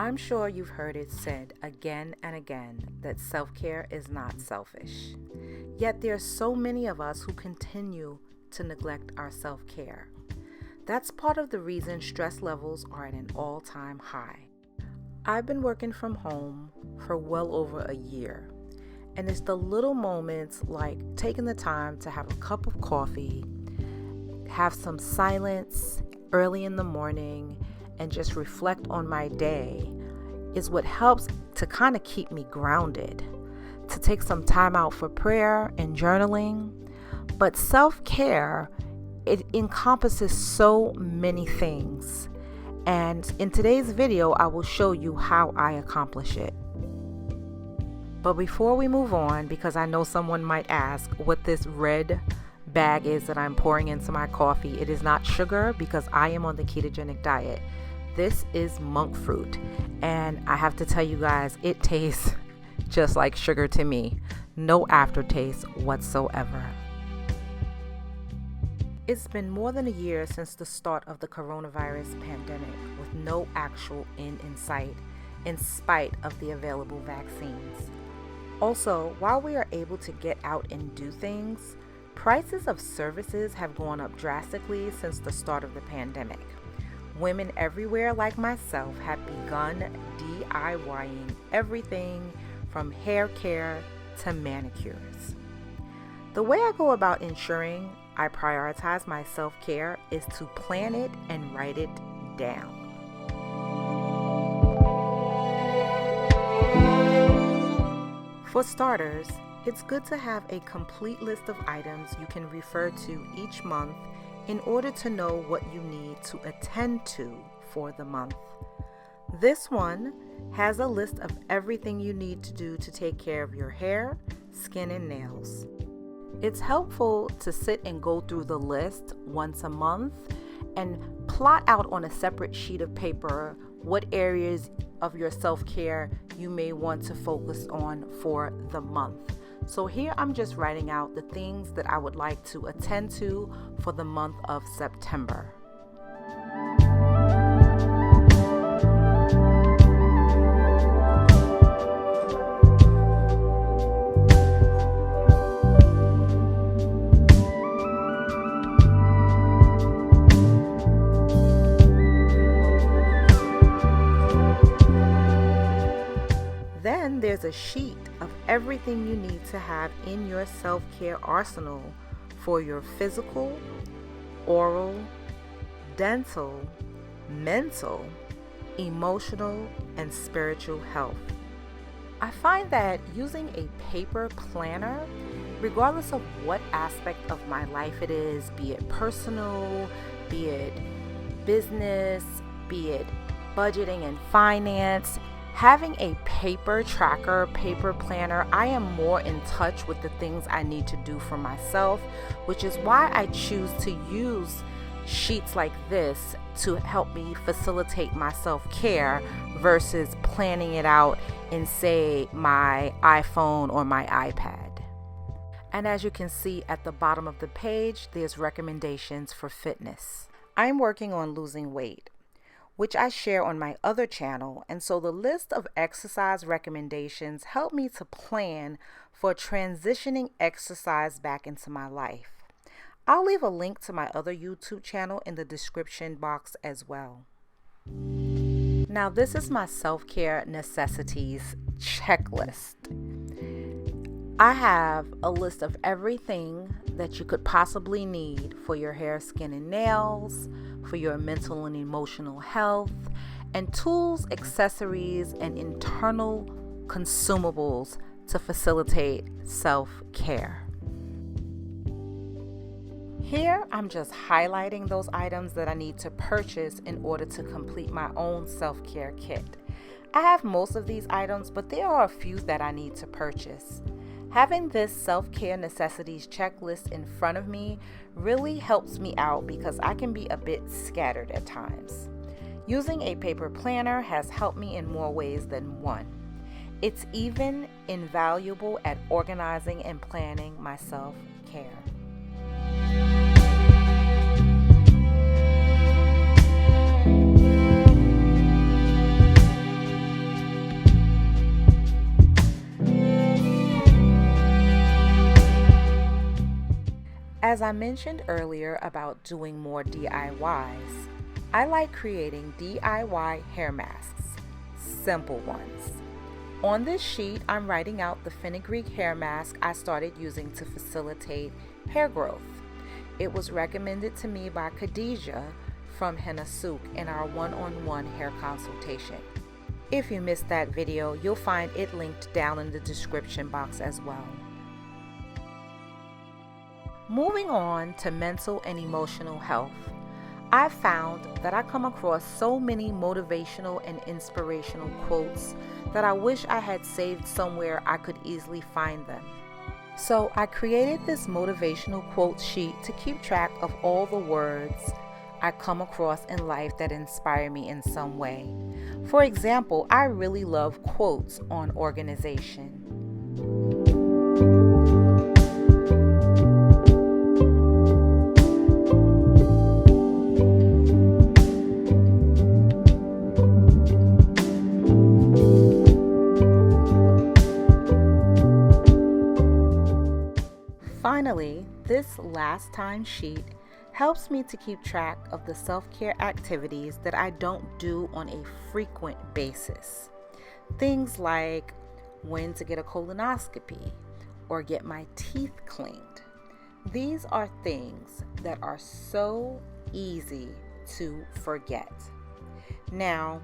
I'm sure you've heard it said again and again that self-care is not selfish. Yet there are so many of us who continue to neglect our self-care. That's part of the reason stress levels are at an all-time high. I've been working from home for well over a year, and it's the little moments like taking the time to have a cup of coffee, have some silence early in the morning, and just reflect on my day is what helps to kind of keep me grounded, to take some time out for prayer and journaling. But self-care, it encompasses so many things. And in today's video, I will show you how I accomplish it. But before we move on, because I know someone might ask what this red bag is that I'm pouring into my coffee, it is not sugar because I am on the ketogenic diet. This is monk fruit, and I have to tell you guys, it tastes just like sugar to me. No aftertaste whatsoever. It's been more than a year since the start of the coronavirus pandemic, with no actual end in sight, in spite of the available vaccines. Also, while we are able to get out and do things, prices of services have gone up drastically since the start of the pandemic. Women everywhere like myself have begun DIYing everything from hair care to manicures. The way I go about ensuring I prioritize my self-care is to plan it and write it down. For starters, it's good to have a complete list of items you can refer to each month in order to know what you need to attend to for the month. This one has a list of everything you need to do to take care of your hair, skin, and nails. It's helpful to sit and go through the list once a month and plot out on a separate sheet of paper what areas of your self-care you may want to focus on for the month. So here I'm just writing out the things that I would like to attend to for the month of September. Then there's a sheet of everything you need to have in your self-care arsenal for your physical, oral, dental, mental, emotional, and spiritual health. I find that using a paper planner, regardless of what aspect of my life it is, be it personal, be it business, be it budgeting and finance, having a paper tracker, paper planner, I am more in touch with the things I need to do for myself, which is why I choose to use sheets like this to help me facilitate my self-care versus planning it out in, say, my iPhone or my iPad. And as you can see at the bottom of the page, there's recommendations for fitness. I'm working on losing weight, which I share on my other channel, and so the list of exercise recommendations help me to plan for transitioning exercise back into my life. I'll leave a link to my other YouTube channel in the description box as well. Now this is my self-care necessities checklist. I have a list of everything that you could possibly need for your hair, skin, and nails, for your mental and emotional health, and tools, accessories, and internal consumables to facilitate self-care. Here, I'm just highlighting those items that I need to purchase in order to complete my own self-care kit. I have most of these items, but there are a few that I need to purchase. Having this self-care necessities checklist in front of me really helps me out because I can be a bit scattered at times. Using a paper planner has helped me in more ways than one. It's even invaluable at organizing and planning my self-care. As I mentioned earlier about doing more DIYs, I like creating DIY hair masks, simple ones. On this sheet, I'm writing out the fenugreek hair mask I started using to facilitate hair growth. It was recommended to me by Khadijah from Henna Souk in our one-on-one hair consultation. If you missed that video, you'll find it linked down in the description box as well. Moving on to mental and emotional health, I've found that I come across so many motivational and inspirational quotes that I wish I had saved somewhere I could easily find them. So I created this motivational quote sheet to keep track of all the words I come across in life that inspire me in some way. For example, I really love quotes on organization. Finally, this last time sheet helps me to keep track of the self-care activities that I don't do on a frequent basis. Things like when to get a colonoscopy or get my teeth cleaned. These are things that are so easy to forget. Now,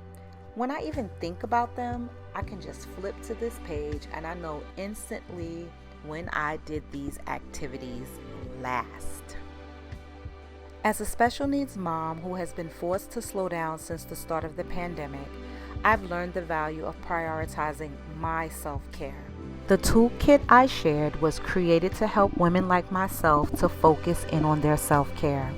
when I even think about them, I can just flip to this page and I know instantly when I did these activities last. As a special needs mom who has been forced to slow down since the start of the pandemic, I've learned the value of prioritizing my self-care. The toolkit I shared was created to help women like myself to focus in on their self-care.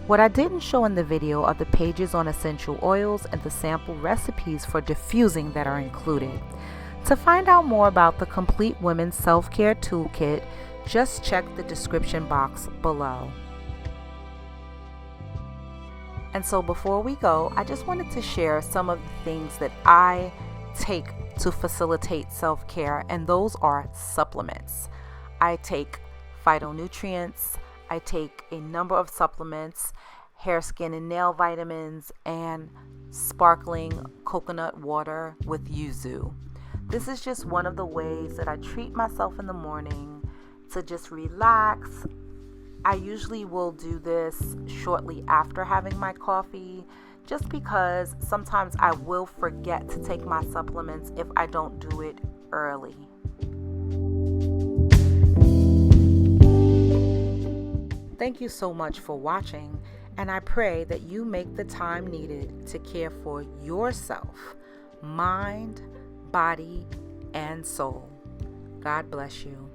What I didn't show in the video are the pages on essential oils and the sample recipes for diffusing that are included. To find out more about the complete women's self-care toolkit, just check the description box below. And so before we go, I just wanted to share some of the things that I take to facilitate self-care, and those are supplements. I take phytonutrients, I take a number of supplements, hair, skin, and nail vitamins, and sparkling coconut water with yuzu. This is just one of the ways that I treat myself in the morning to just relax. I usually will do this shortly after having my coffee, just because sometimes I will forget to take my supplements if I don't do it early. Thank you so much for watching, and I pray that you make the time needed to care for yourself, mind, body, and soul. God bless you.